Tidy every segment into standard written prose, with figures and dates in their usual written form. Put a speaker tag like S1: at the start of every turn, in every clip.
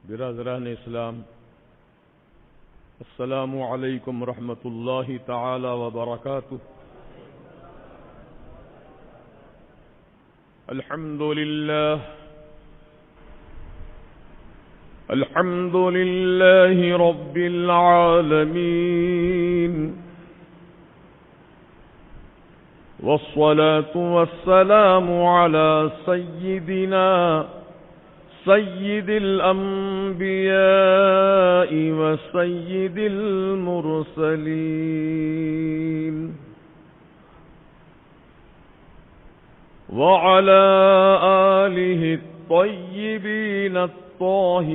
S1: برادران اسلام، السلام علیکم ورحمۃ اللہ تعالی وبرکاتہ۔ الحمد للہ رب العالمین، والصلاة والسلام على سيد الأنبياء وسيد المرسلين، وعلى آله الطيبين الطاهرين،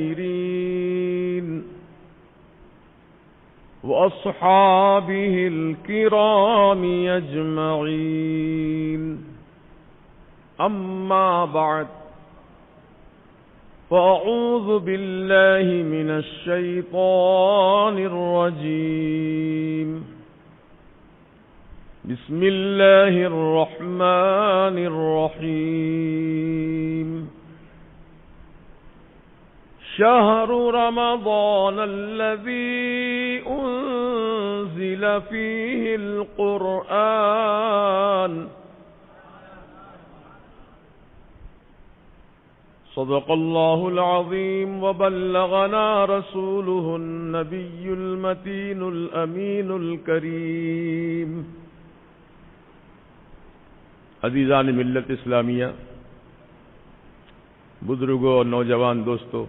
S1: وأصحابه الكرام أجمعين، أما بعد، فأعوذ بالله من الشيطان الرجيم، بسم الله الرحمن الرحيم، شهر رمضان الذي أنزل فيه القرآن، صدق الله العظيم، وبلغنا رسوله النبي المتين الأمين الكريم۔ عزیزان ملت اسلامیہ، بزرگوں اور نوجوان دوستوں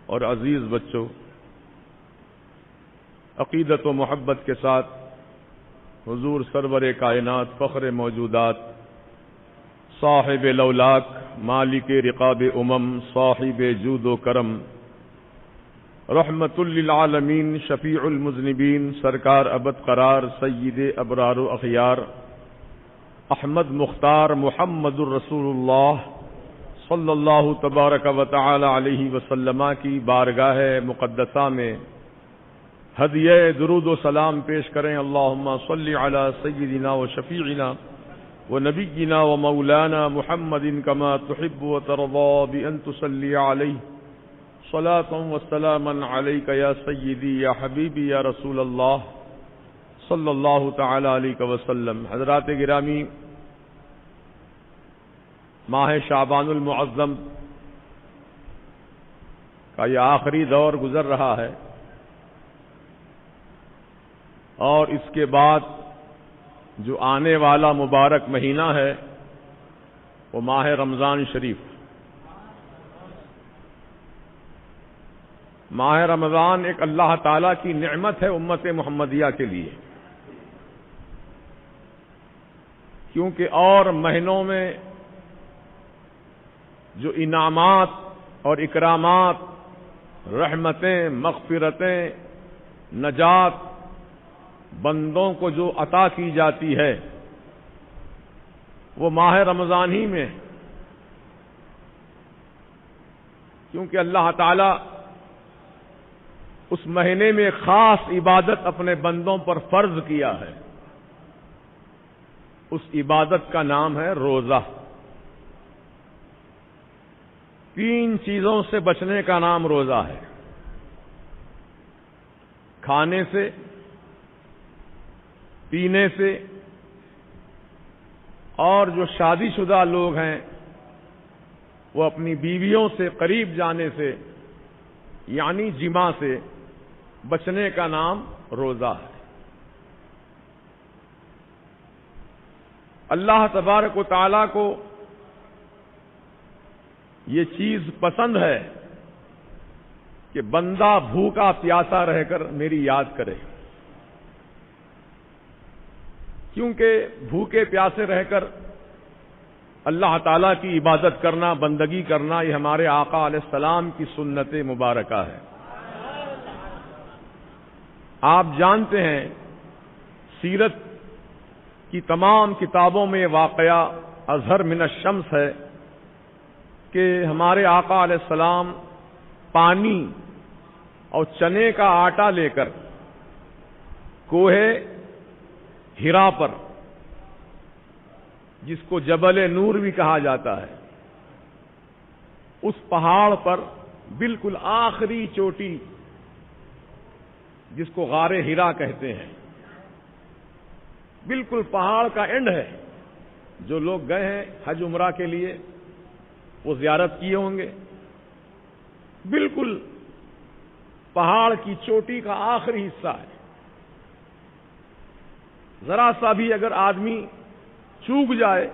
S1: اور عزیز بچوں، عقیدت و محبت کے ساتھ حضور سرور کائنات، فخر موجودات، صاحب لولاک، مالک رقاب امم، صاحب جود و کرم، رحمت للعالمین، شفیع المذنبین، سرکار ابد قرار، سید ابرار و اخیار، احمد مختار محمد الرسول اللہ صلی اللہ تبارک و تعالی علیہ وسلم کی بارگاہ مقدسہ میں ہدیہ درود و سلام پیش کریں۔ اللہم صلی علی سیدنا و شفیعنا ونبینا ومولانا محمد کما تحب وترضى بأن تصلی علیہ صلاة وسلاما علیک یا سیدی یا حبیبی یا رسول اللہ صلی اللہ تعالی علیہ وسلم۔ حضرات گرامی، ماہ شعبان المعظم کا یہ آخری دور گزر رہا ہے، اور اس کے بعد جو آنے والا مبارک مہینہ ہے وہ ماہ رمضان شریف۔ ماہ رمضان ایک اللہ تعالی کی نعمت ہے امت محمدیہ کے لیے، کیونکہ اور مہینوں میں جو انعامات اور اکرامات، رحمتیں، مغفرتیں، نجات بندوں کو جو عطا کی جاتی ہے وہ ماہ رمضان ہی میں، کیونکہ اللہ تعالی اس مہینے میں خاص عبادت اپنے بندوں پر فرض کیا ہے۔ اس عبادت کا نام ہے روزہ۔ 3 چیزوں سے بچنے کا نام روزہ ہے: کھانے سے، پینے سے، اور جو شادی شدہ لوگ ہیں وہ اپنی بیویوں سے قریب جانے سے، یعنی جماع سے بچنے کا نام روزہ ہے۔ اللہ تبارک و تعالیٰ کو یہ چیز پسند ہے کہ بندہ بھوکا پیاسا رہ کر میری یاد کرے، کیونکہ بھوکے پیاسے رہ کر اللہ تعالیٰ کی عبادت کرنا، بندگی کرنا، یہ ہمارے آقا علیہ السلام کی سنت مبارکہ ہے۔ آپ جانتے ہیں سیرت کی تمام کتابوں میں واقعہ اظہر من الشمس ہے کہ ہمارے آقا علیہ السلام پانی اور چنے کا آٹا لے کر کوہ ہرا پر، جس کو جبل نور بھی کہا جاتا ہے، اس پہاڑ پر بالکل آخری چوٹی جس کو غار ہرا کہتے ہیں، بالکل پہاڑ کا اینڈ ہے. جو لوگ گئے ہیں حج عمرہ کے لیے وہ زیارت کیے ہوں گے. بالکل پہاڑ کی چوٹی کا آخری حصہ ہے. ذرا سا بھی اگر آدمی چوک جائے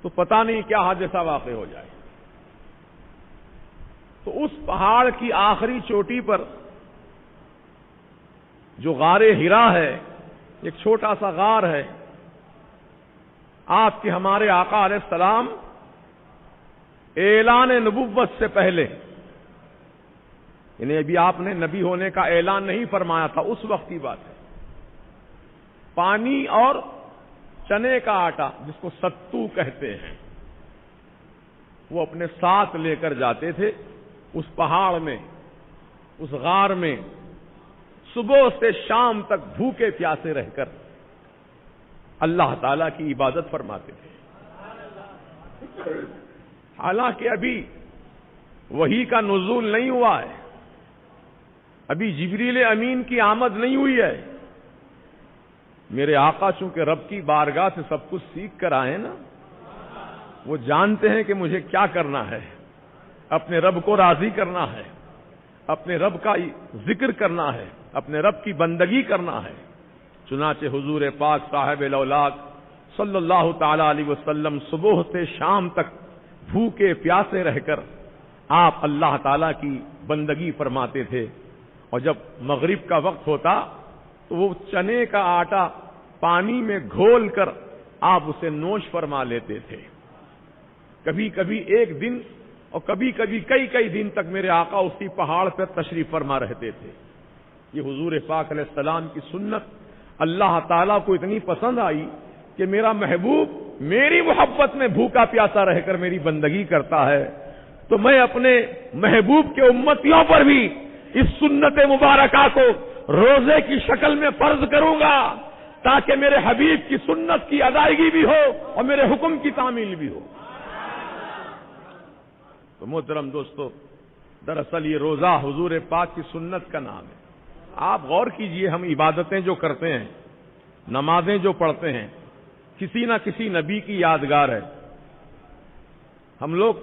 S1: تو پتہ نہیں کیا حادثہ واقع ہو جائے. تو اس پہاڑ کی آخری چوٹی پر جو غار ہرا ہے، ایک چھوٹا سا غار ہے. آپ کے ہمارے آقا علیہ السلام اعلان نبوت سے پہلے، یعنی ابھی آپ نے نبی ہونے کا اعلان نہیں فرمایا تھا، اس وقت کی بات ہے، پانی اور چنے کا آٹا جس کو ستو کہتے ہیں وہ اپنے ساتھ لے کر جاتے تھے اس پہاڑ میں، اس غار میں، صبح سے شام تک بھوکے پیاسے رہ کر اللہ تعالی کی عبادت فرماتے تھے. حالانکہ ابھی وحی کا نزول نہیں ہوا ہے، ابھی جبریل امین کی آمد نہیں ہوئی ہے. میرے آقا چونکہ رب کی بارگاہ سے سب کچھ سیکھ کر آئے نا، وہ جانتے ہیں کہ مجھے کیا کرنا ہے. اپنے رب کو راضی کرنا ہے، اپنے رب کا ذکر کرنا ہے، اپنے رب کی بندگی کرنا ہے. چنانچہ حضور پاک صاحب الاولاق صلی اللہ تعالی علیہ وسلم صبح سے شام تک بھوکے پیاسے رہ کر آپ اللہ تعالی کی بندگی فرماتے تھے. اور جب مغرب کا وقت ہوتا تو وہ چنے کا آٹا پانی میں گھول کر آپ اسے نوش فرما لیتے تھے. کبھی کبھی ایک دن اور کبھی کبھی کئی دن تک میرے آقا اسی پہاڑ پر تشریف فرما رہتے تھے. یہ حضور پاک علیہ السلام کی سنت اللہ تعالیٰ کو اتنی پسند آئی کہ میرا محبوب میری محبت میں بھوکا پیاسا رہ کر میری بندگی کرتا ہے، تو میں اپنے محبوب کے امتیوں پر بھی اس سنت مبارکہ کو روزے کی شکل میں فرض کروں گا تاکہ میرے حبیب کی سنت کی ادائیگی بھی ہو اور میرے حکم کی تعمیل بھی ہو. تو محترم دوستو، دراصل یہ روزہ حضور پاک کی سنت کا نام ہے. آپ غور کیجئے، ہم عبادتیں جو کرتے ہیں، نمازیں جو پڑھتے ہیں، کسی نہ کسی نبی کی یادگار ہے. ہم لوگ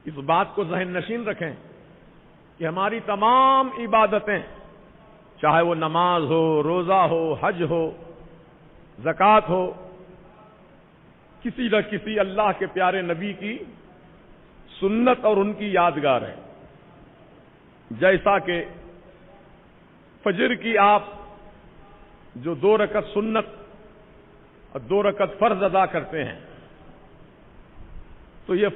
S1: اس بات کو ذہن نشین رکھیں کہ ہماری تمام عبادتیں، چاہے وہ نماز ہو، روزہ ہو، حج ہو، زکوٰۃ ہو، کسی نہ کسی اللہ کے پیارے نبی کی سنت اور ان کی یادگار ہے. جیسا کہ فجر کی آپ جو 2 رکعت سنت اور 2 رکعت فرض ادا کرتے ہیں، تو یہ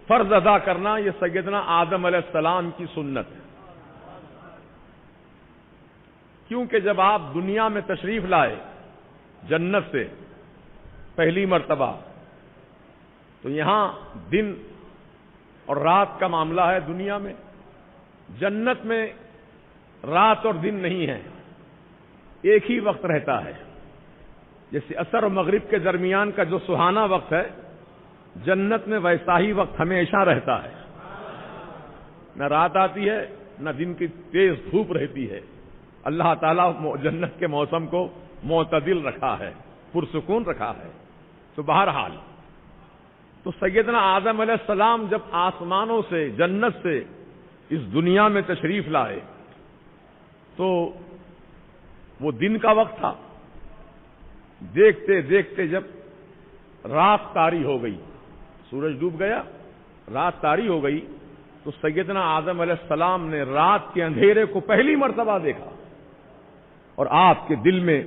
S1: فرض ادا کرنا یہ سیدنا آدم علیہ السلام کی سنت ہے. کیونکہ جب آپ دنیا میں تشریف لائے جنت سے پہلی مرتبہ، تو یہاں دن اور رات کا معاملہ ہے. دنیا میں، جنت میں رات اور دن نہیں ہے، ایک ہی وقت رہتا ہے. جیسے عصر اور مغرب کے درمیان کا جو سہانا وقت ہے، جنت میں ویسا ہی وقت ہمیشہ رہتا ہے. نہ رات آتی ہے نہ دن کی تیز دھوپ رہتی ہے. اللہ تعالیٰ جنت کے موسم کو معتدل رکھا ہے، پرسکون رکھا ہے. تو بہرحال تو سیدنا آدم علیہ السلام جب آسمانوں سے، جنت سے اس دنیا میں تشریف لائے تو وہ دن کا وقت تھا. دیکھتے دیکھتے جب رات طاری ہو گئی، سورج ڈوب گیا، رات طاری ہو گئی، تو سیدنا آدم علیہ السلام نے رات کے اندھیرے کو پہلی مرتبہ دیکھا اور آپ کے دل میں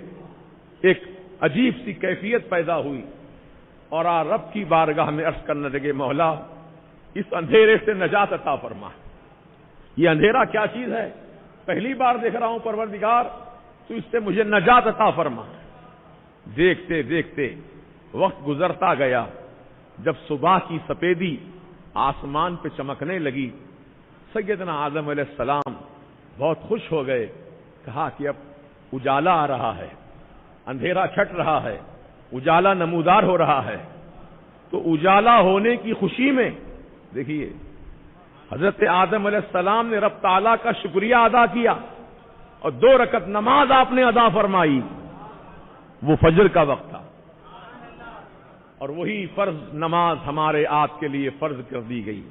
S1: ایک عجیب سی کیفیت پیدا ہوئی اور رب کی بارگاہ میں عرض کرنے لگے، مولا اس اندھیرے سے نجات عطا فرما. یہ اندھیرا کیا چیز ہے؟ پہلی بار دیکھ رہا ہوں پروردگار، تو اس سے مجھے نجات عطا فرما. دیکھتے دیکھتے وقت گزرتا گیا. جب صبح کی سفیدی آسمان پہ چمکنے لگی، سیدنا آدم علیہ السلام بہت خوش ہو گئے. کہا کہ اب اجالا آ رہا ہے، اندھیرا چھٹ رہا ہے، اجالا نمودار ہو رہا ہے. تو اجالا ہونے کی خوشی میں دیکھیے حضرت آدم علیہ السلام نے رب تعالیٰ کا شکریہ ادا کیا اور 2 رکعت نماز آپ نے ادا فرمائی، وہ فجر کا وقت تھا، اور وہی فرض نماز ہمارے آپ کے لیے فرض کر دی گئی۔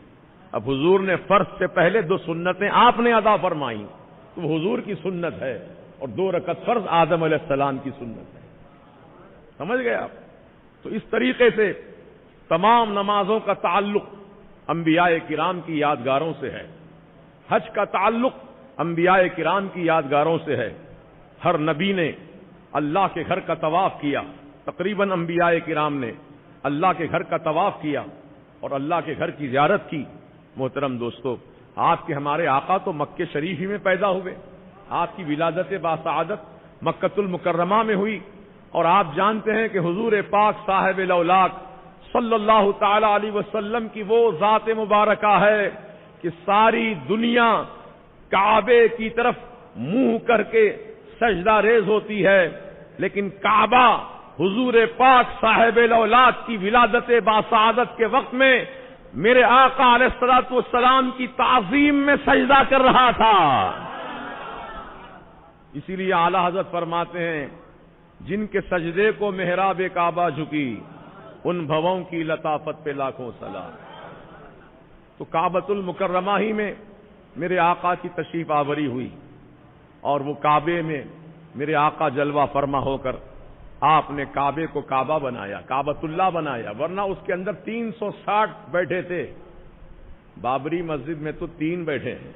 S1: اب حضور نے فرض سے پہلے 2 سنتیں آپ نے ادا فرمائیں، تو وہ حضور کی سنت ہے، اور 2 رکعت فرض آدم علیہ السلام کی سنت ہے۔ سمجھ گئے آپ؟ تو اس طریقے سے تمام نمازوں کا تعلق انبیاء کرام کی یادگاروں سے ہے، حج کا تعلق انبیاء کرام کی یادگاروں سے ہے۔ ہر نبی نے اللہ کے گھر کا طواف کیا، تقریباً انبیاء کرام نے اللہ کے گھر کا طواف کیا اور اللہ کے گھر کی زیارت کی۔ محترم دوستو، آپ کے ہمارے آقا تو مکہ شریف ہی میں پیدا ہوئے، آپ کی ولادت باسعادت مکۃ المکرمہ میں ہوئی، اور آپ جانتے ہیں کہ حضور پاک صاحب الاولاق صلی اللہ تعالی علیہ وسلم کی وہ ذات مبارکہ ہے کہ ساری دنیا کعبے کی طرف منہ کر کے سجدہ ریز ہوتی ہے، لیکن کعبہ حضور پاک صاحب الاولاق کی ولادت باسعادت کے وقت میں میرے آقا علیہ الصلوۃ والسلام کی تعظیم میں سجدہ کر رہا تھا۔ اسی لیے اعلی حضرت فرماتے ہیں جن کے سجدے کو محراب کعبہ جھکی، ان بھووں کی لطافت پہ لاکھوں سلام۔ تو کعبۃ المکرمہ ہی میں میرے آقا کی تشریف آوری ہوئی، اور وہ کعبے میں میرے آقا جلوہ فرما ہو کر آپ نے کعبے کو کعبہ بنایا، کعبۃ اللہ بنایا، ورنہ اس کے اندر 360 بیٹھے تھے۔ بابری مسجد میں تو 3 بیٹھے ہیں،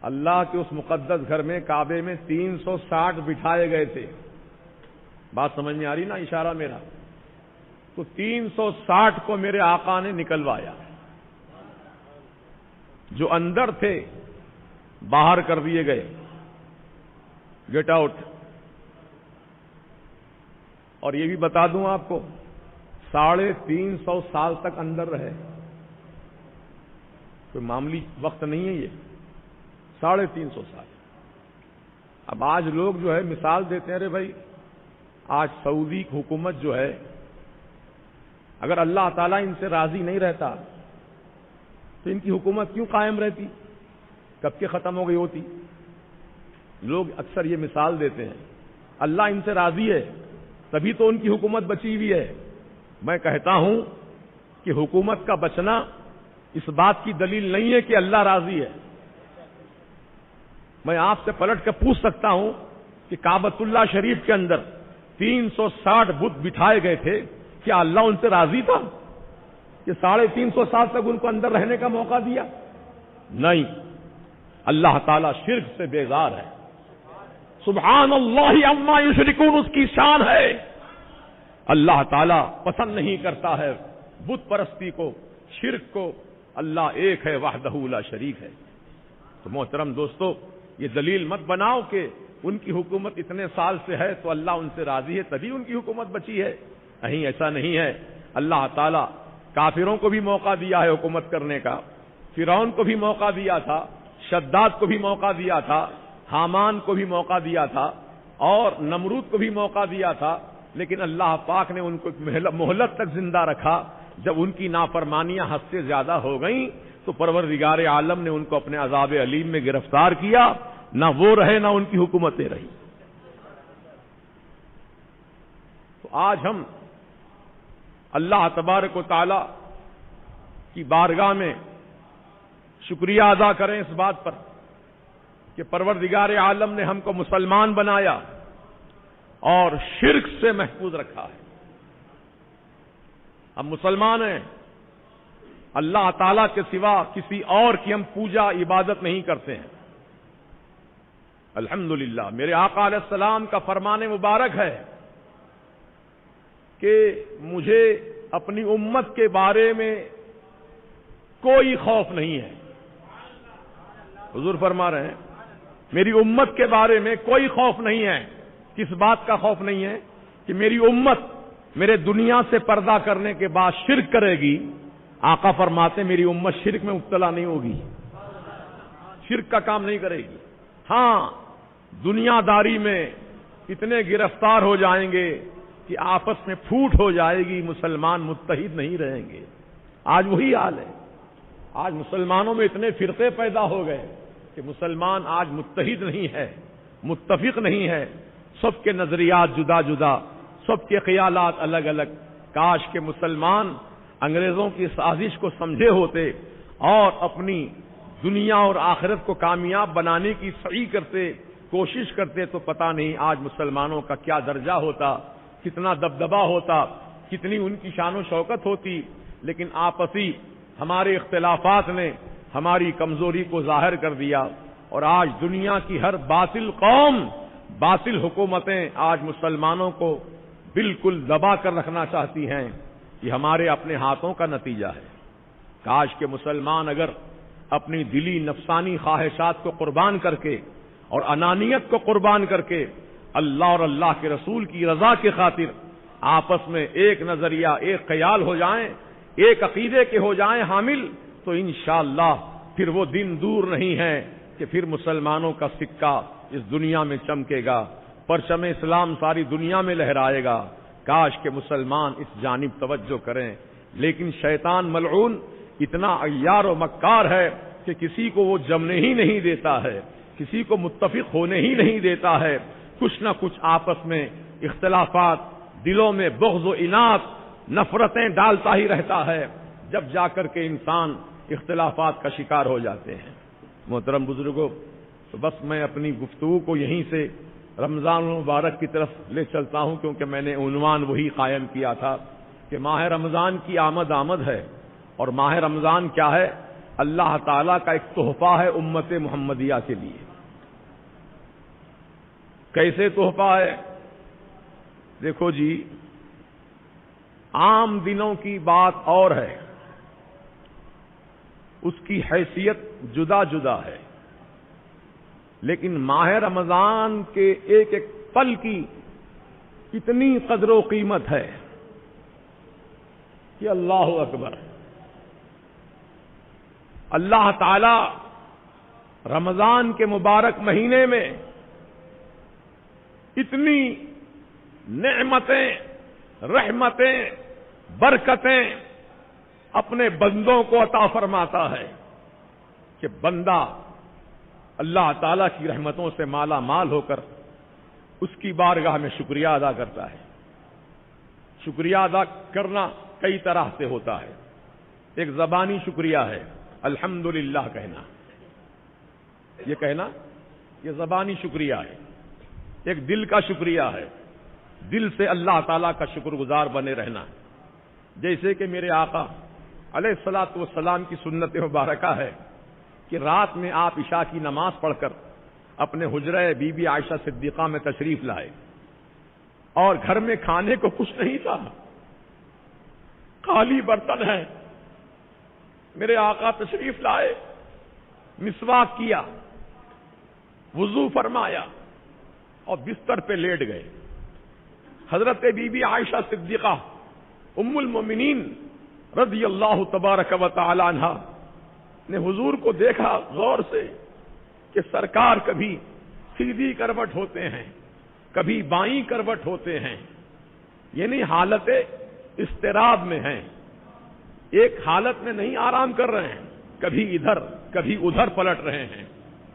S1: اللہ کے اس مقدس گھر میں کعبے میں 360 بٹھائے گئے تھے۔ بات سمجھ میں آ رہی نا اشارہ میرا؟ تو 360 کو میرے آقا نے نکلوایا، جو اندر تھے باہر کر دیے گئے، گیٹ آؤٹ۔ اور یہ بھی بتا دوں آپ کو 350 سال تک اندر رہے، کوئی معمولی وقت نہیں ہے یہ، 350 سال۔ اب آج لوگ جو ہے مثال دیتے ہیں، ارے بھائی آج سعودی حکومت جو ہے، اگر اللہ تعالیٰ ان سے راضی نہیں رہتا تو ان کی حکومت کیوں قائم رہتی، کب کے ختم ہو گئی ہوتی۔ لوگ اکثر یہ مثال دیتے ہیں اللہ ان سے راضی ہے تبھی تو ان کی حکومت بچی ہوئی ہے۔ میں کہتا ہوں کہ حکومت کا بچنا اس بات کی دلیل نہیں ہے کہ اللہ راضی ہے۔ میں آپ سے پلٹ کر پوچھ سکتا ہوں کہ کعبۃ اللہ شریف کے اندر 360 بت بٹھائے گئے تھے، کیا اللہ ان سے راضی تھا کہ 350 سال تک ان کو اندر رہنے کا موقع دیا؟ نہیں، اللہ تعالیٰ شرک سے بیزار ہے۔ سبحان اللہ عما یشرکون اس کی شان ہے۔ اللہ تعالیٰ پسند نہیں کرتا ہے بت پرستی کو، شرک کو۔ اللہ ایک ہے، وحدہ لا شریک ہے۔ تو محترم دوستو، یہ دلیل مت بناؤ کہ ان کی حکومت اتنے سال سے ہے تو اللہ ان سے راضی ہے تبھی ان کی حکومت بچی ہے۔ نہیں، ایسا نہیں ہے۔ اللہ تعالیٰ کافروں کو بھی موقع دیا ہے حکومت کرنے کا، فرعون کو بھی موقع دیا تھا، شداد کو بھی موقع دیا تھا، حامان کو بھی موقع دیا تھا، اور نمرود کو بھی موقع دیا تھا، لیکن اللہ پاک نے ان کو مہلت تک زندہ رکھا۔ جب ان کی نافرمانیاں حد سے زیادہ ہو گئیں تو پروردگار عالم نے ان کو اپنے عذاب علیم میں گرفتار کیا، نہ وہ رہے نہ ان کی حکومتیں رہی۔ تو آج ہم اللہ تبارک و تعالی کی بارگاہ میں شکریہ ادا کریں اس بات پر کہ پروردگار عالم نے ہم کو مسلمان بنایا اور شرک سے محفوظ رکھا ہے۔ ہم مسلمان ہیں، اللہ تعالیٰ کے سوا کسی اور کی ہم پوجا عبادت نہیں کرتے ہیں۔ الحمدللہ میرے آقا علیہ السلام کا فرمان مبارک ہے کہ مجھے اپنی امت کے بارے میں کوئی خوف نہیں ہے۔ حضور فرما رہے ہیں میری امت کے بارے میں کوئی خوف نہیں ہے۔ کس بات کا خوف نہیں ہے؟ کہ میری امت میرے دنیا سے پردہ کرنے کے بعد شرک کرے گی۔ آقا فرماتے میری امت شرک میں مبتلا نہیں ہوگی، شرک کا کام نہیں کرے گی۔ ہاں، دنیا داری میں اتنے گرفتار ہو جائیں گے کہ آپس میں پھوٹ ہو جائے گی، مسلمان متحد نہیں رہیں گے۔ آج وہی حال ہے. آج مسلمانوں میں اتنے فرقے پیدا ہو گئے کہ مسلمان آج متحد نہیں ہے، متفق نہیں ہے. سب کے نظریات جدا جدا، سب کے خیالات الگ الگ. کاش کہ مسلمان انگریزوں کی سازش کو سمجھے ہوتے اور اپنی دنیا اور آخرت کو کامیاب بنانے کی سعی کرتے، کوشش کرتے، تو پتہ نہیں آج مسلمانوں کا کیا درجہ ہوتا، کتنا دبدبا ہوتا، کتنی ان کی شان و شوکت ہوتی. لیکن آپسی ہمارے اختلافات نے ہماری کمزوری کو ظاہر کر دیا، اور آج دنیا کی ہر باطل قوم، باطل حکومتیں آج مسلمانوں کو بالکل دبا کر رکھنا چاہتی ہیں. یہ ہمارے اپنے ہاتھوں کا نتیجہ ہے. کاش کہ مسلمان اگر اپنی دلی نفسانی خواہشات کو قربان کر کے اور انانیت کو قربان کر کے اللہ اور اللہ کے رسول کی رضا کی خاطر آپس میں ایک نظریہ، ایک خیال ہو جائیں، ایک عقیدے کے ہو جائیں حامل، تو انشاءاللہ پھر وہ دن دور نہیں ہے کہ پھر مسلمانوں کا سکہ اس دنیا میں چمکے گا، پرچم اسلام ساری دنیا میں لہرائے گا. کاش کہ مسلمان اس جانب توجہ کریں. لیکن شیطان ملعون اتنا عیار و مکار ہے کہ کسی کو وہ جمنے ہی نہیں دیتا ہے، کسی کو متفق ہونے ہی نہیں دیتا ہے. کچھ نہ کچھ آپس میں اختلافات، دلوں میں بغض و اناد، نفرتیں ڈالتا ہی رہتا ہے، جب جا کر کے انسان اختلافات کا شکار ہو جاتے ہیں. محترم بزرگوں، تو بس میں اپنی گفتگو کو یہیں سے رمضان المبارک کی طرف لے چلتا ہوں، کیونکہ میں نے عنوان وہی قائم کیا تھا کہ ماہ رمضان کی آمد ہے. اور ماہ رمضان کیا ہے؟ اللہ تعالیٰ کا ایک تحفہ ہے امت محمدیہ کے لیے. کیسے تحفہ ہے؟ دیکھو جی، عام دنوں کی بات اور ہے، اس کی حیثیت جدا جدا ہے. لیکن ماہ رمضان کے ایک ایک پل کی اتنی قدر و قیمت ہے کہ اللہ اکبر. اللہ تعالی رمضان کے مبارک مہینے میں اتنی نعمتیں، رحمتیں، برکتیں اپنے بندوں کو عطا فرماتا ہے کہ بندہ اللہ تعالیٰ کی رحمتوں سے مالا مال ہو کر اس کی بارگاہ میں شکریہ ادا کرتا ہے. شکریہ ادا کرنا کئی طرح سے ہوتا ہے. ایک زبانی شکریہ ہے، الحمدللہ کہنا، یہ کہنا یہ زبانی شکریہ ہے. ایک دل کا شکریہ ہے، دل سے اللہ تعالیٰ کا شکر گزار بنے رہنا. جیسے کہ میرے آقا علیہ الصلاۃ والسلام کی سنت مبارکہ ہے کہ رات میں آپ عشاء کی نماز پڑھ کر اپنے حجرہ بی بی عائشہ صدیقہ میں تشریف لائے، اور گھر میں کھانے کو کچھ نہیں تھا، خالی برتن ہے. میرے آقا تشریف لائے، مسواک کیا، وضو فرمایا اور بستر پہ لیٹ گئے. حضرت بی بی عائشہ صدیقہ ام المومنین رضی اللہ تبارک و تعالی عنہا نے حضور کو دیکھا غور سے کہ سرکار کبھی سیدھی کروٹ ہوتے ہیں، کبھی بائیں کروٹ ہوتے ہیں، یعنی حالت اضطراب میں ہیں، ایک حالت میں نہیں آرام کر رہے ہیں، کبھی ادھر کبھی ادھر پلٹ رہے ہیں.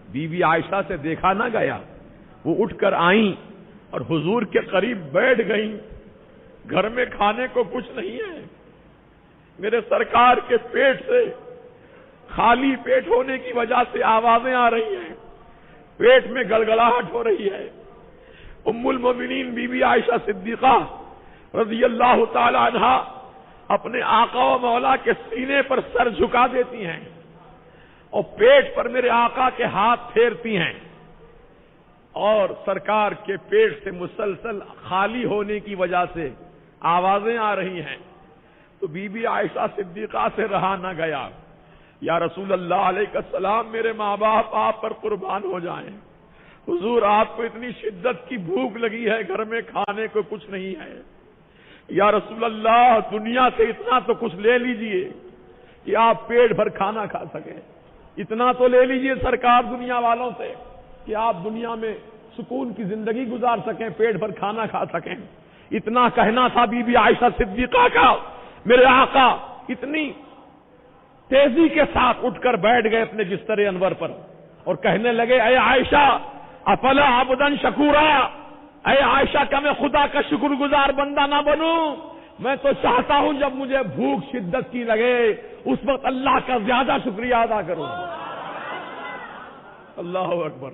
S1: بی بی عائشہ سے دیکھا نہ گیا، وہ اٹھ کر آئیں اور حضور کے قریب بیٹھ گئیں. گھر میں کھانے کو کچھ نہیں ہے، میرے سرکار کے پیٹ سے خالی پیٹ ہونے کی وجہ سے آوازیں آ رہی ہیں، پیٹ میں گڑگڑاہٹ ہو رہی ہے. ام المومنین بی بی عائشہ صدیقہ رضی اللہ تعالی عنہا اپنے آقا و مولا کے سینے پر سر جھکا دیتی ہیں اور پیٹ پر میرے آقا کے ہاتھ پھیرتی ہیں، اور سرکار کے پیٹ سے مسلسل خالی ہونے کی وجہ سے آوازیں آ رہی ہیں. تو بی بی عائشہ صدیقہ سے رہا نہ گیا، یا رسول اللہ علیہ السلام میرے ماں باپ آپ پر قربان ہو جائیں، حضور آپ کو اتنی شدت کی بھوک لگی ہے، گھر میں کھانے کو کچھ نہیں ہے، یا رسول اللہ دنیا سے اتنا تو کچھ لے لیجئے کہ آپ پیٹ بھر کھانا کھا سکیں، اتنا تو لے لیجئے سرکار دنیا والوں سے کہ آپ دنیا میں سکون کی زندگی گزار سکیں، پیٹ بھر کھانا کھا سکیں. اتنا کہنا تھا بی بی عائشہ صدیقہ کا. میرے آقا اتنی تیزی کے ساتھ اٹھ کر بیٹھ گئے اپنے بستر انور پر اور کہنے لگے اے عائشہ افلا عبدن شکورا، اے عائشہ کیا میں خدا کا شکر گزار بندہ نہ بنوں؟ میں تو چاہتا ہوں جب مجھے بھوک شدت کی لگے اس وقت اللہ کا زیادہ شکریہ ادا کروں۔ اللہ اکبر،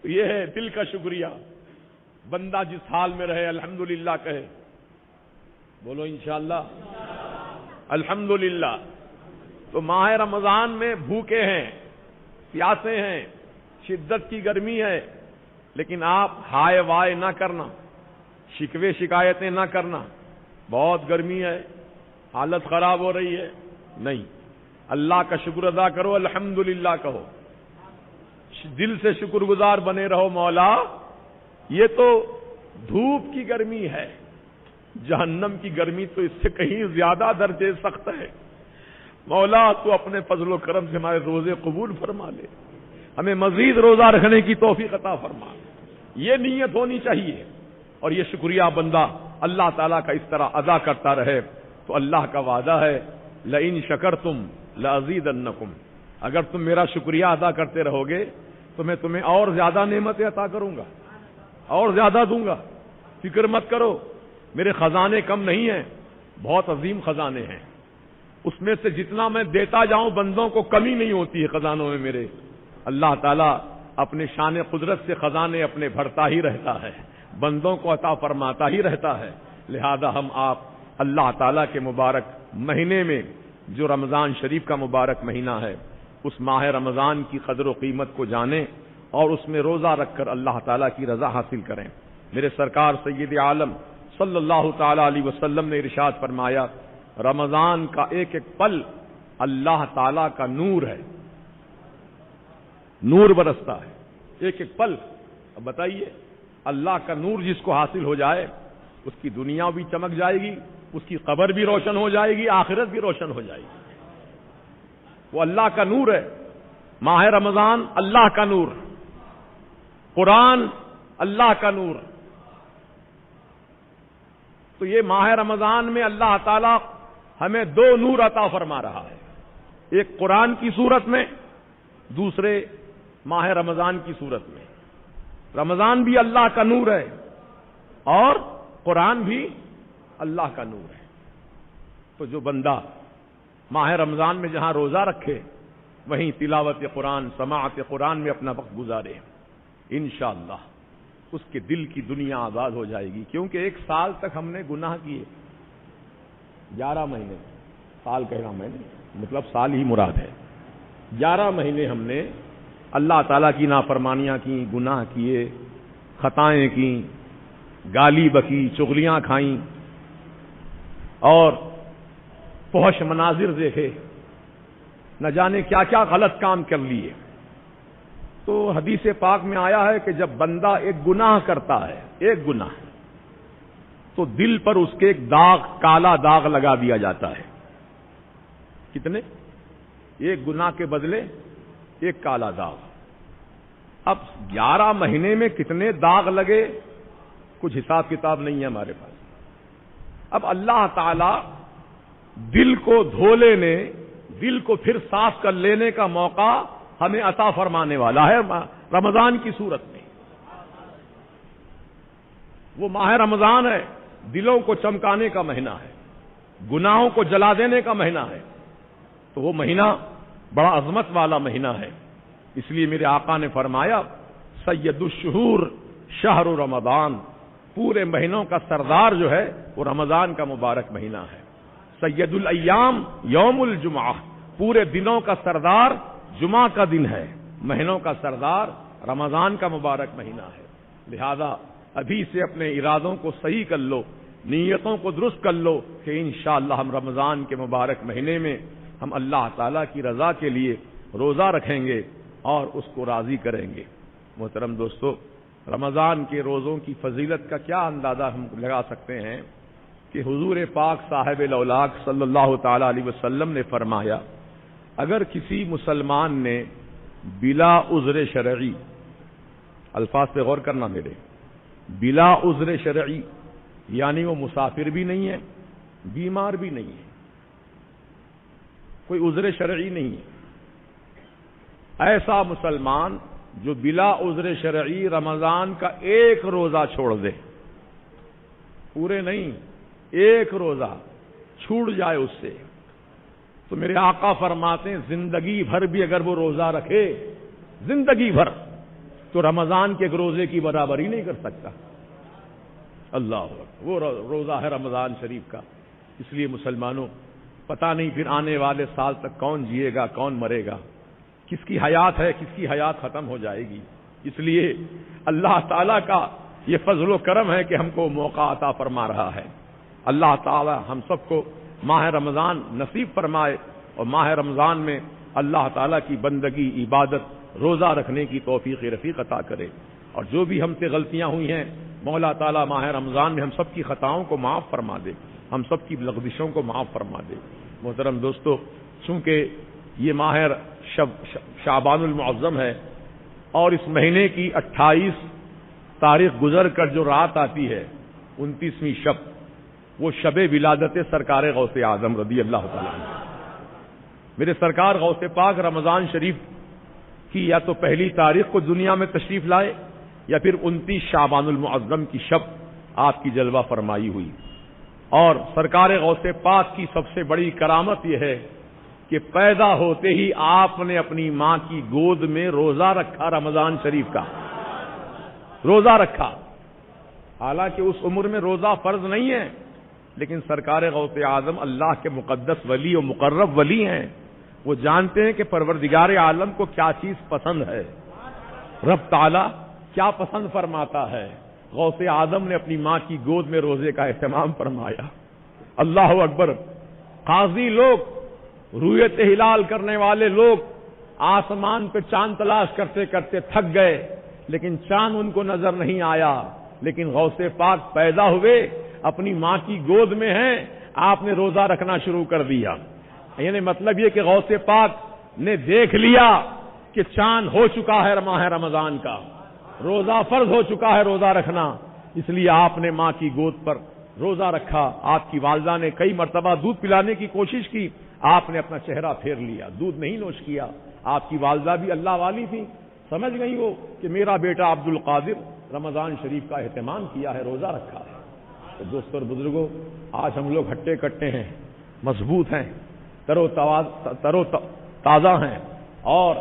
S1: یہ ہے دل کا شکریہ۔ بندہ جس حال میں رہے الحمدللہ کہے، بولو انشاءاللہ الحمدللہ۔ تو ماہ رمضان میں بھوکے ہیں، پیاسے ہیں، شدت کی گرمی ہے، لیکن آپ ہائے وائے نہ کرنا، شکوے شکایتیں نہ کرنا، بہت گرمی ہے، حالت خراب ہو رہی ہے، نہیں، اللہ کا شکر ادا کرو، الحمدللہ کہو، دل سے شکر گزار بنے رہو۔ مولا یہ تو دھوپ کی گرمی ہے، جہنم کی گرمی تو اس سے کہیں زیادہ درجے سخت ہے۔ مولا تو اپنے فضل و کرم سے ہمارے روزے قبول فرما لے، ہمیں مزید روزہ رکھنے کی توفیق عطا فرما۔ یہ نیت ہونی چاہیے، اور یہ شکریہ بندہ اللہ تعالیٰ کا اس طرح ادا کرتا رہے تو اللہ کا وعدہ ہے لئن شکرتم لازیدنکم، اگر تم میرا شکریہ ادا کرتے رہو گے تو میں تمہیں اور زیادہ نعمتیں عطا کروں گا، اور زیادہ دوں گا۔ فکر مت کرو، میرے خزانے کم نہیں ہیں، بہت عظیم خزانے ہیں، اس میں سے جتنا میں دیتا جاؤں بندوں کو کمی نہیں ہوتی ہے خزانوں میں میرے۔ اللہ تعالیٰ اپنے شان قدرت سے خزانے اپنے بھرتا ہی رہتا ہے، بندوں کو عطا فرماتا ہی رہتا ہے۔ لہذا ہم آپ اللہ تعالیٰ کے مبارک مہینے میں جو رمضان شریف کا مبارک مہینہ ہے، اس ماہ رمضان کی قدر و قیمت کو جانیں اور اس میں روزہ رکھ کر اللہ تعالیٰ کی رضا حاصل کریں۔ میرے سرکار سید عالم صلی اللہ تعالی علیہ وسلم نے ارشاد فرمایا رمضان کا ایک ایک پل اللہ تعالیٰ کا نور ہے، نور برستا ہے ایک ایک پل۔ اب بتائیے اللہ کا نور جس کو حاصل ہو جائے اس کی دنیا بھی چمک جائے گی، اس کی قبر بھی روشن ہو جائے گی، آخرت بھی روشن ہو جائے گی۔ وہ اللہ کا نور ہے۔ ماہ رمضان اللہ کا نور، قرآن اللہ کا نور۔ تو یہ ماہ رمضان میں اللہ تعالیٰ ہمیں دو نور عطا فرما رہا ہے، ایک قرآن کی صورت میں، دوسرے ماہ رمضان کی صورت میں۔ رمضان بھی اللہ کا نور ہے اور قرآن بھی اللہ کا نور ہے۔ تو جو بندہ ماہ رمضان میں جہاں روزہ رکھے وہیں تلاوت قرآن، سماعت قرآن میں اپنا وقت گزارے، انشاءاللہ اس کے دل کی دنیا آزاد ہو جائے گی۔ کیونکہ ایک سال تک ہم نے گناہ کیے، 11 مہینے، سال کہہ رہا میں نے، مطلب سال ہی مراد ہے، 11 مہینے ہم نے اللہ تعالیٰ کی نافرمانیاں کی، گناہ کیے، خطائیں کی، گالی بکی، چغلیاں کھائیں اور فحش مناظر دیکھے، نہ جانے کیا کیا غلط کام کر لیے۔ تو حدیث پاک میں آیا ہے کہ جب بندہ ایک گناہ کرتا ہے، ایک گناہ، تو دل پر اس کے ایک داغ، کالا داغ لگا دیا جاتا ہے۔ کتنے؟ ایک گناہ کے بدلے ایک کالا داغ۔ اب 11 مہینے میں کتنے داغ لگے کچھ حساب کتاب نہیں ہے ہمارے پاس۔ اب اللہ تعالی دل کو دھو لینے، دل کو پھر صاف کر لینے کا موقع ہمیں عطا فرمانے والا ہے رمضان کی صورت میں۔ وہ ماہ رمضان ہے، دلوں کو چمکانے کا مہینہ ہے، گناہوں کو جلا دینے کا مہینہ ہے۔ تو وہ مہینہ بڑا عظمت والا مہینہ ہے۔ اس لیے میرے آقا نے فرمایا سید الشہور شہر رمضان، پورے مہینوں کا سردار جو ہے وہ رمضان کا مبارک مہینہ ہے۔ سید الایام یوم الجمعہ، پورے دنوں کا سردار جمعہ کا دن ہے، مہینوں کا سردار رمضان کا مبارک مہینہ ہے۔ لہذا ابھی سے اپنے ارادوں کو صحیح کر لو، نیتوں کو درست کر لو کہ انشاءاللہ ہم رمضان کے مبارک مہینے میں ہم اللہ تعالیٰ کی رضا کے لیے روزہ رکھیں گے اور اس کو راضی کریں گے۔ محترم دوستو، رمضان کے روزوں کی فضیلت کا کیا اندازہ ہم لگا سکتے ہیں کہ حضور پاک صاحب الاولاق صلی اللہ تعالی علیہ وسلم نے فرمایا اگر کسی مسلمان نے بلا عذر شرعی، الفاظ پہ غور کرنا میرے، بلا عذر شرعی یعنی وہ مسافر بھی نہیں ہے، بیمار بھی نہیں ہے، کوئی عذر شرعی نہیں ہے۔ ایسا مسلمان جو بلا عذر شرعی رمضان کا ایک روزہ چھوڑ دے، پورے نہیں، ایک روزہ چھوٹ جائے اس سے، تو میرے آقا فرماتے ہیں زندگی بھر بھی اگر وہ روزہ رکھے، زندگی بھر، تو رمضان کے ایک روزے کی برابری نہیں کر سکتا۔ اللہ اکبر، وہ روزہ ہے رمضان شریف کا۔ اس لیے مسلمانوں، پتہ نہیں پھر آنے والے سال تک کون جیے گا، کون مرے گا، کس کی حیات ہے، کس کی حیات ختم ہو جائے گی۔ اس لیے اللہ تعالیٰ کا یہ فضل و کرم ہے کہ ہم کو موقع عطا فرما رہا ہے۔ اللہ تعالیٰ ہم سب کو ماہ رمضان نصیب فرمائے، اور ماہ رمضان میں اللہ تعالیٰ کی بندگی، عبادت، روزہ رکھنے کی توفیق رفیق عطا کرے۔ اور جو بھی ہم سے غلطیاں ہوئی ہیں، مولا تعالیٰ ماہ رمضان میں ہم سب کی خطاؤں کو معاف فرما دے، ہم سب کی لغزشوں کو معاف فرما دے۔ محترم دوستو، چونکہ یہ ماہ شعبان المعظم ہے، اور اس مہینے کی 28 تاریخ گزر کر جو رات آتی ہے، 29ویں شب، وہ شب ولادت سرکار غوث اعظم رضی اللہ تعالیٰ عنہ۔ میرے سرکار غوث پاک رمضان شریف کی یا تو پہلی تاریخ کو دنیا میں تشریف لائے، یا پھر 29 شعبان المعظم کی شب آپ کی جلوہ فرمائی ہوئی۔ اور سرکار غوث پاک کی سب سے بڑی کرامت یہ ہے کہ پیدا ہوتے ہی آپ نے اپنی ماں کی گود میں روزہ رکھا، رمضان شریف کا روزہ رکھا۔ حالانکہ اس عمر میں روزہ فرض نہیں ہے، لیکن سرکار غوث اعظم اللہ کے مقدس ولی و مقرب ولی ہیں، وہ جانتے ہیں کہ پروردگار عالم کو کیا چیز پسند ہے، رب تعالی کیا پسند فرماتا ہے۔ غوث اعظم نے اپنی ماں کی گود میں روزے کا اہتمام فرمایا۔ اللہ اکبر، قاضی لوگ، رؤیت ہلال کرنے والے لوگ آسمان پہ چاند تلاش کرتے کرتے تھک گئے، لیکن چاند ان کو نظر نہیں آیا۔ لیکن غوث پاک پیدا ہوئے، اپنی ماں کی گود میں ہیں، آپ نے روزہ رکھنا شروع کر دیا۔ یعنی مطلب یہ کہ غوث پاک نے دیکھ لیا کہ چاند ہو چکا ہے ماہ رمضان کا، روزہ فرض ہو چکا ہے روزہ رکھنا، اس لیے آپ نے ماں کی گود پر روزہ رکھا۔ آپ کی والدہ نے کئی مرتبہ دودھ پلانے کی کوشش کی، آپ نے اپنا چہرہ پھیر لیا، دودھ نہیں نوش کیا۔ آپ کی والدہ بھی اللہ والی تھی، سمجھ گئی وہ کہ میرا بیٹا عبد القادر رمضان شریف کا اہتمام کیا ہے، روزہ رکھا ہے۔ تو دوستو اور بزرگوں، آج ہم لوگ ہٹے کٹے ہیں، مضبوط ہیں، تر و تازہ ہیں، اور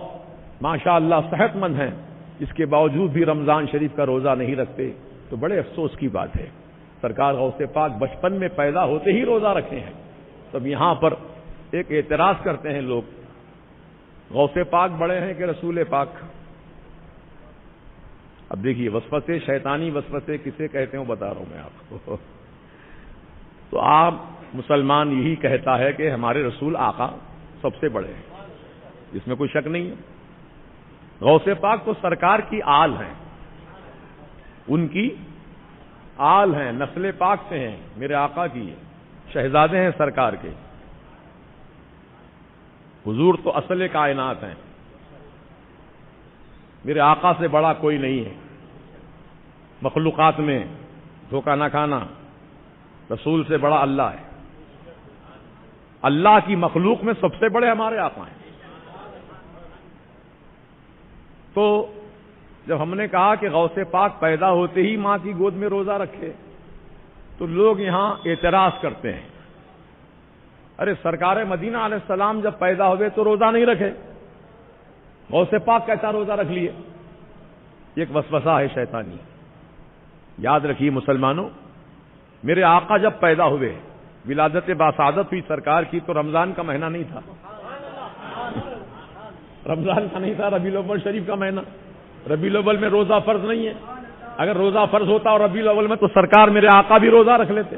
S1: ماشاء اللہ صحت مند ہیں، اس کے باوجود بھی رمضان شریف کا روزہ نہیں رکھتے، تو بڑے افسوس کی بات ہے۔ سرکار غوث پاک بچپن میں پیدا ہوتے ہی روزہ رکھے ہیں۔ تب یہاں پر ایک اعتراض کرتے ہیں لوگ، غوث پاک بڑے ہیں کہ رسول پاک؟ اب دیکھیے، وسوسے، شیطانی وسوسے کسے کہتے ہیں وہ بتا رہا ہوں میں آپ کو۔ تو آپ مسلمان یہی کہتا ہے کہ ہمارے رسول آقا سب سے بڑے ہیں، اس میں کوئی شک نہیں ہے۔ غوث پاک تو سرکار کی آل ہیں، ان کی آل ہیں، نسل پاک سے ہیں، میرے آقا کی شہزادے ہیں سرکار کے۔ حضور تو اصل کائنات ہیں، میرے آقا سے بڑا کوئی نہیں ہے مخلوقات میں، دھوکہ نہ کھانا، رسول سے بڑا اللہ ہے۔ اللہ کی مخلوق میں سب سے بڑے ہمارے آقا ہیں۔ تو جب ہم نے کہا کہ غوث پاک پیدا ہوتے ہی ماں کی گود میں روزہ رکھے، تو لوگ یہاں اعتراض کرتے ہیں، ارے سرکار مدینہ علیہ السلام جب پیدا ہوئے تو روزہ نہیں رکھے، غوث پاک کیسا روزہ رکھ لیے؟ ایک وسوسہ ہے شیطانی۔ یاد رکھیے مسلمانوں، میرے آقا جب پیدا ہوئے، ولادت باسعادت ہوئی سرکار کی، تو رمضان کا مہینہ نہیں تھا، رمضان کا نہیں تھا، ربیع الاول شریف کا مہینہ۔ ربیع الاول میں روزہ فرض نہیں ہے، اگر روزہ فرض ہوتا اور ربیع الاول میں، تو سرکار میرے آقا بھی روزہ رکھ لیتے،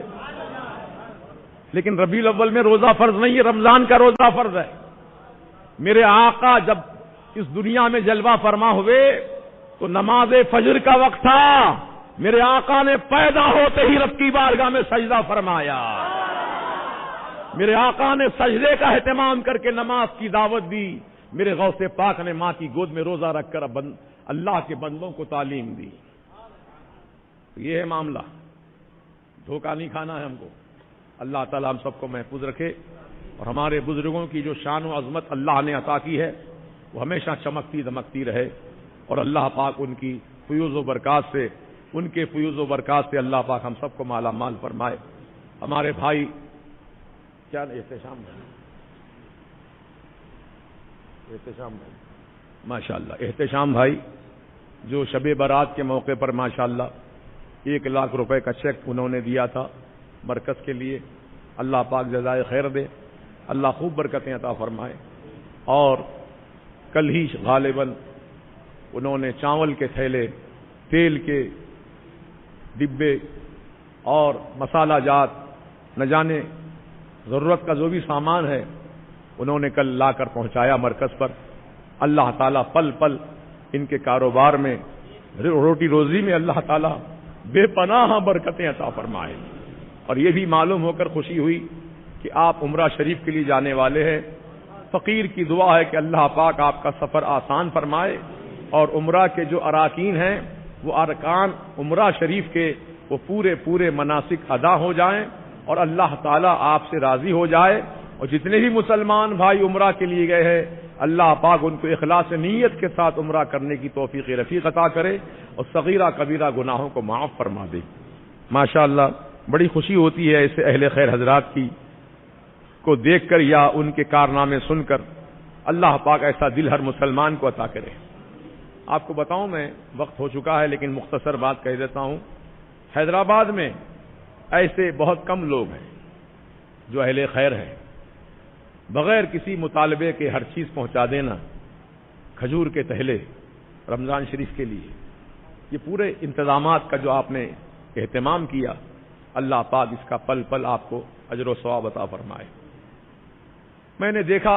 S1: لیکن ربیع الاول میں روزہ فرض نہیں ہے، رمضان کا روزہ فرض ہے۔ میرے آقا جب اس دنیا میں جلوہ فرما ہوئے تو نماز فجر کا وقت تھا، میرے آقا نے پیدا ہوتے ہی رب کی بارگاہ میں سجدہ فرمایا، میرے آقا نے سجدے کا اہتمام کر کے نماز کی دعوت دی، میرے غوث پاک نے ماں کی گود میں روزہ رکھ کر اللہ کے بندوں کو تعلیم دی۔ یہ ہے معاملہ، دھوکہ نہیں کھانا ہے ہم کو۔ اللہ تعالی ہم سب کو محفوظ رکھے اور ہمارے بزرگوں کی جو شان و عظمت اللہ نے عطا کی ہے وہ ہمیشہ چمکتی دمکتی رہے، اور اللہ پاک ان کی فیوز و برکات سے، ان کے فیوز و برکات سے اللہ پاک ہم سب کو مالا مال فرمائے۔ ہمارے بھائی کیا احتشام بھائی ماشاءاللہ، احتشام بھائی جو شب برات کے موقع پر ماشاءاللہ 1,00,000 روپے کا چیک انہوں نے دیا تھا مرکز کے لیے، اللہ پاک جزائے خیر دے، اللہ خوب برکتیں عطا فرمائے۔ اور کل ہی غالباً انہوں نے چاول کے تھیلے، تیل کے ڈبے اور مسالہ جات، نہ جانے ضرورت کا جو بھی سامان ہے انہوں نے کل لا کر پہنچایا مرکز پر۔ اللہ تعالیٰ پل پل ان کے کاروبار میں، روٹی روزی میں اللہ تعالیٰ بے پناہ برکتیں عطا فرمائے۔ اور یہ بھی معلوم ہو کر خوشی ہوئی کہ آپ عمرہ شریف کے لیے جانے والے ہیں۔ فقیر کی دعا ہے کہ اللہ پاک آپ کا سفر آسان فرمائے، اور عمرہ کے جو اراکین ہیں وہ ارکان عمرہ شریف کے وہ پورے مناسک ادا ہو جائیں، اور اللہ تعالیٰ آپ سے راضی ہو جائے۔ اور جتنے بھی مسلمان بھائی عمرہ کے لیے گئے ہیں اللہ پاک ان کو اخلاص نیت کے ساتھ عمرہ کرنے کی توفیق رفیق عطا کرے، اور صغیرہ کبیرہ گناہوں کو معاف فرما دے۔ ماشاءاللہ بڑی خوشی ہوتی ہے ایسے اہل خیر حضرات کی کو دیکھ کر یا ان کے کارنامے سن کر۔ اللہ پاک ایسا دل ہر مسلمان کو عطا کرے۔ آپ کو بتاؤں، میں وقت ہو چکا ہے لیکن مختصر بات کہہ دیتا ہوں، حیدرآباد میں ایسے بہت کم لوگ ہیں جو اہل خیر ہیں۔ بغیر کسی مطالبے کے ہر چیز پہنچا دینا، کھجور کے تہلے رمضان شریف کے لیے، یہ پورے انتظامات کا جو آپ نے اہتمام کیا، اللہ پاک اس کا پل پل آپ کو اجر و ثواب عطا فرمائے۔ میں نے دیکھا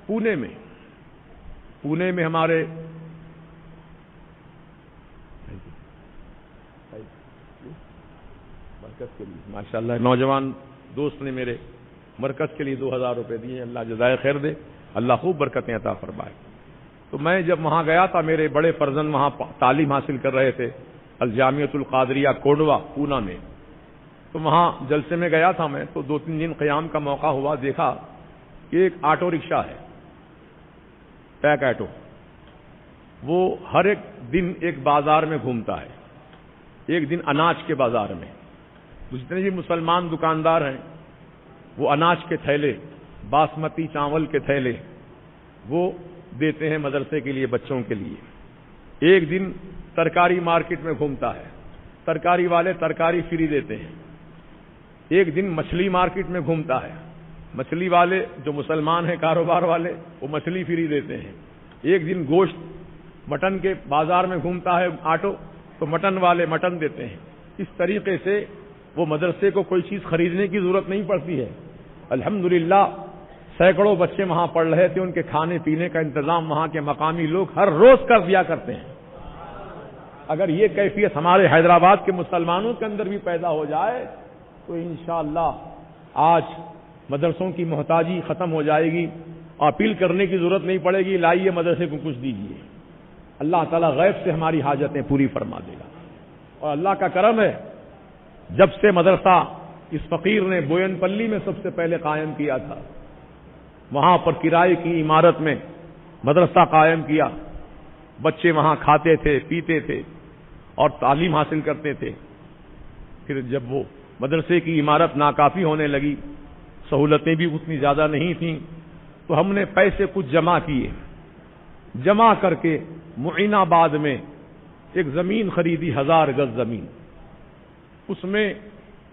S1: پونے میں ہمارے مرکز کے لیے ماشاءاللہ نوجوان دوست نے میرے مرکز کے لیے 2,000 روپے دیے، اللہ جزائے خیر دے، اللہ خوب برکتیں عطا فرمائے۔ تو میں جب وہاں گیا تھا، میرے بڑے فرزند وہاں تعلیم حاصل کر رہے تھے الجامعۃ القادریہ کوڈوا پونا میں، تو وہاں جلسے میں گیا تھا میں، تو 2-3 دن قیام کا موقع ہوا، دیکھا کہ ایک آٹو رکشہ ہے، پیک آٹو، وہ ہر ایک دن ایک بازار میں گھومتا ہے، ایک دن اناج کے بازار میں، جتنے بھی مسلمان دکاندار ہیں وہ اناج کے تھیلے، باسمتی چاول کے تھیلے وہ دیتے ہیں مدرسے کے لیے، بچوں کے لیے۔ ایک دن ترکاری مارکیٹ میں گھومتا ہے، ترکاری والے ترکاری فری دیتے ہیں۔ ایک دن مچھلی مارکیٹ میں گھومتا ہے، مچھلی والے جو مسلمان ہیں کاروبار والے وہ مچھلی فری دیتے ہیں۔ ایک دن گوشت مٹن کے بازار میں گھومتا ہے آٹو، تو مٹن والے مٹن دیتے ہیں۔ اس طریقے سے وہ مدرسے کو کوئی چیز خریدنے کی ضرورت نہیں پڑتی ہے۔ الحمدللہ سینکڑوں بچے وہاں پڑھ رہے تھے، ان کے کھانے پینے کا انتظام وہاں کے مقامی لوگ ہر روز کر دیا کرتے ہیں۔ اگر یہ کیفیت ہمارے حیدرآباد کے مسلمانوں کے اندر بھی پیدا ہو جائے تو انشاءاللہ آج مدرسوں کی محتاجی ختم ہو جائے گی، اپیل کرنے کی ضرورت نہیں پڑے گی، لائیے مدرسے کو کچھ دیجیے، اللہ تعالیٰ غیب سے ہماری حاجتیں پوری فرما دے گا۔ اور اللہ کا کرم ہے، جب سے مدرسہ اس فقیر نے بوین پلی میں سب سے پہلے قائم کیا تھا، وہاں پر کرائے کی عمارت میں مدرسہ قائم کیا، بچے وہاں کھاتے تھے، پیتے تھے اور تعلیم حاصل کرتے تھے۔ پھر جب وہ مدرسے کی عمارت ناکافی ہونے لگی، سہولتیں بھی اتنی زیادہ نہیں تھیں، تو ہم نے پیسے کچھ جمع کیے، جمع کر کے معین آباد میں ایک زمین خریدی، 1000 گز زمین، اس میں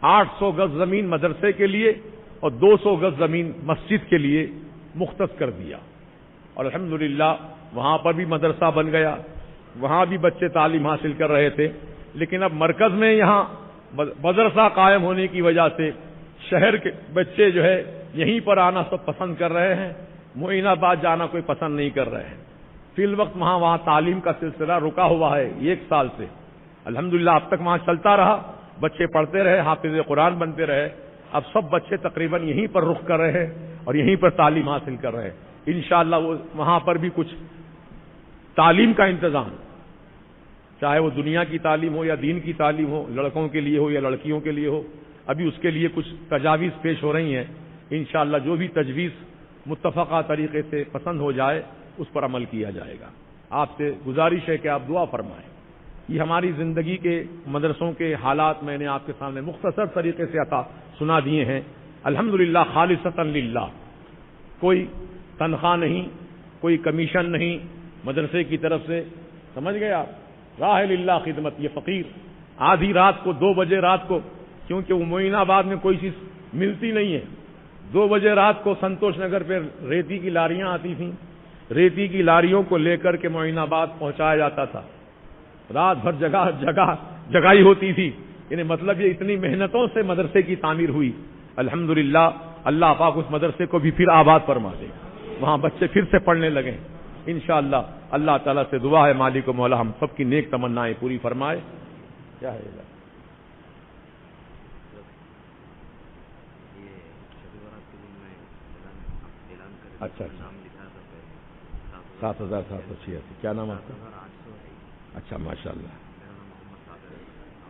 S1: 800 گز زمین مدرسے کے لیے اور 200 گز زمین مسجد کے لیے مختص کر دیا، اور الحمدللہ وہاں پر بھی مدرسہ بن گیا، وہاں بھی بچے تعلیم حاصل کر رہے تھے۔ لیکن اب مرکز میں یہاں مدرسہ قائم ہونے کی وجہ سے شہر کے بچے جو ہے یہیں پر آنا سب پسند کر رہے ہیں، معین آباد جانا کوئی پسند نہیں کر رہے ہیں۔ فی الوقت وہاں تعلیم کا سلسلہ رکا ہوا ہے 1 سال سے، الحمدللہ اب تک وہاں چلتا رہا، بچے پڑھتے رہے، حافظ قرآن بنتے رہے، اب سب بچے تقریباً یہیں پر رخ کر رہے ہیں اور یہیں پر تعلیم حاصل کر رہے ہیں۔ انشاءاللہ وہاں پر بھی کچھ تعلیم کا انتظام، چاہے وہ دنیا کی تعلیم ہو یا دین کی تعلیم ہو، لڑکوں کے لیے ہو یا لڑکیوں کے لیے ہو، ابھی اس کے لیے کچھ تجاویز پیش ہو رہی ہیں انشاءاللہ جو بھی تجویز متفقہ طریقے سے پسند ہو جائے اس پر عمل کیا جائے گا. آپ سے گزارش ہے کہ آپ دعا فرمائیں. یہ ہماری زندگی کے مدرسوں کے حالات میں نے آپ کے سامنے مختصر طریقے سے سنا دیے ہیں. الحمدللہ خالصتاً للہ، کوئی تنخواہ نہیں، کوئی کمیشن نہیں مدرسے کی طرف سے، سمجھ گئے آپ، راہ للہ خدمت. یہ فقیر آدھی رات کو 2 بجے رات کو، کیونکہ وہ معین آباد میں کوئی چیز ملتی نہیں ہے، 2 بجے رات کو سنتوش نگر پہ ریتی کی لاریاں آتی تھیں، ریتی کی لاریوں کو لے کر کے معین آباد پہنچایا جاتا تھا. رات بھر جگائی ہوتی تھی. یعنی مطلب یہ اتنی محنتوں سے مدرسے کی تعمیر ہوئی. الحمدللہ اللہ پاک اس مدرسے کو بھی پھر آباد فرما دے، وہاں بچے پھر سے پڑھنے لگیں انشاءاللہ. اللہ تعالیٰ سے دعا ہے مالک و مولا ہم سب کی نیک تمنائیں پوری فرمائے. کیا ہے اچھا 7,786. کیا نام آپ کا؟ اچھا ماشاءاللہ.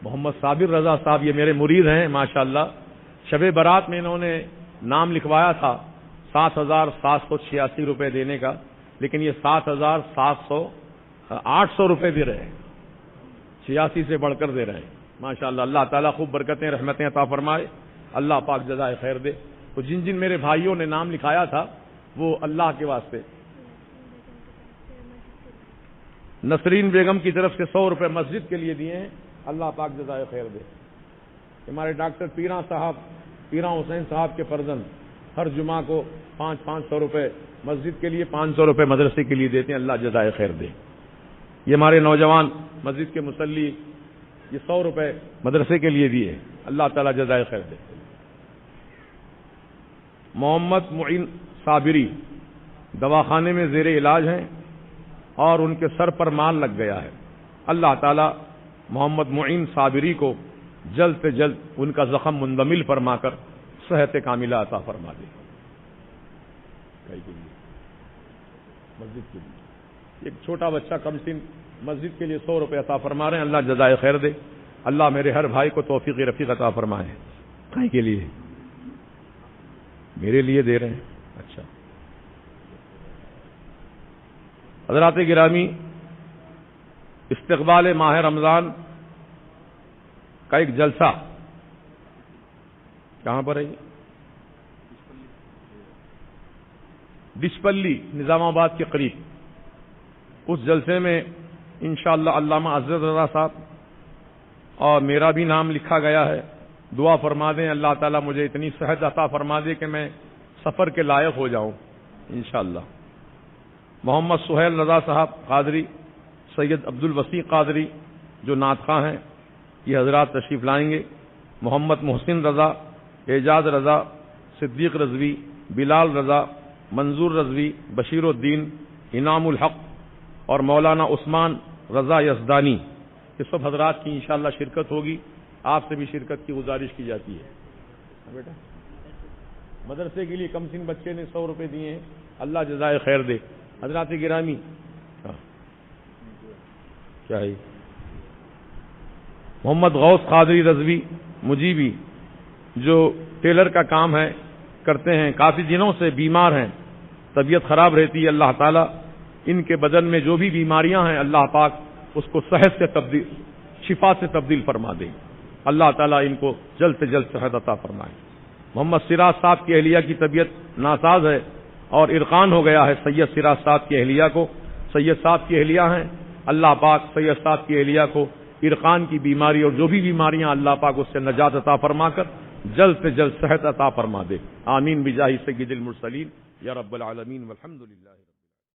S1: محمد صابر رضا صاحب یہ میرے مرید ہیں ماشاءاللہ. شب برات میں انہوں نے نام لکھوایا تھا 7,786 روپے دینے کا، لیکن یہ 7,800 روپے دے رہے ہیں، 86 سے بڑھ کر دے رہے ہیں ماشاءاللہ. اللہ تعالیٰ خوب برکتیں رحمتیں عطا فرمائے، اللہ پاک جزائے خیر دے. تو جن جن میرے بھائیوں نے نام لکھایا تھا وہ اللہ کے واسطے، نسرین بیگم کی طرف سے 100 روپے مسجد کے لیے دیے ہیں، اللہ پاک جزائے خیر دے. ہمارے ڈاکٹر پیراں حسین صاحب کے فرزند ہر جمعہ کو 500 روپے مسجد کے لیے، 500 روپے مدرسے کے لیے دیتے ہیں، اللہ جزائے خیر دے. یہ ہمارے نوجوان مسجد کے مصلی یہ 100 روپے مدرسے کے لیے دیے، اللہ تعالیٰ جزائے خیر دے. محمد معین صابری دواخانے میں زیر علاج ہیں اور ان کے سر پر مال لگ گیا ہے. اللہ تعالیٰ محمد معین صابری کو جلد سے جلد ان کا زخم مندمل فرما کر صحت کاملہ عطا فرما دے. مسجد کے لیے ایک چھوٹا بچہ کم سن مسجد کے لیے 100 روپے عطا فرما رہے ہیں، اللہ جزائے خیر دے. اللہ میرے ہر بھائی کو توفیق رفیق عطا فرمائے. کہیں کے لیے میرے لیے دے رہے ہیں. اچھا حضرات گرامی، استقبال ماہ رمضان کا ایک جلسہ کہاں پر ہے؟ ڈشپلی نظام آباد کے قریب. اس جلسے میں انشاءاللہ علامہ عزت رضا صاحب اور میرا بھی نام لکھا گیا ہے. دعا فرما دیں اللہ تعالیٰ مجھے اتنی صحت عطا فرما دے کہ میں سفر کے لائق ہو جاؤں انشاءاللہ. محمد سہیل رضا صاحب قادری، سید عبد الوسیع قادری جو نعت خواں ہیں، یہ حضرات تشریف لائیں گے. محمد محسن رضا، اعجاز رضا، صدیق رضوی، بلال رضا، منظور رضوی، بشیر الدین، انعام الحق اور مولانا عثمان رضا یزدانی، یہ سب حضرات کی انشاءاللہ شرکت ہوگی. آپ سے بھی شرکت کی گزارش کی جاتی ہے. بیٹا مدرسے کے لیے کم سن بچے نے 100 روپے دیے ہیں، اللہ جزائے خیر دے. حضرات گرامی کیا ہے؟ محمد غوث قادری رضوی مجیبی جو ٹیلر کا کام ہے کرتے ہیں، کافی دنوں سے بیمار ہیں، طبیعت خراب رہتی ہے. اللہ تعالیٰ ان کے بدن میں جو بھی بیماریاں ہیں اللہ پاک اس کو صحت سے تبدیل، شفا سے تبدیل فرما دے. اللہ تعالیٰ ان کو جلد سے جلد صحت عطا فرمائے. محمد سراج صاحب کی اہلیہ کی طبیعت ناساز ہے اور ارقان ہو گیا ہے سید سراج صاحب کی اہلیہ کو. سید صاحب کی اہلیہ ہیں، اللہ پاک سید صاحب کی اہلیہ کو ارقان کی بیماری اور جو بھی بیماریاں اللہ پاک اس سے نجات عطا فرما کر جلد سے جلد صحت عطا فرما دے. آمین بجاہ سید المرسلین یا رب العالمین والحمد للہ.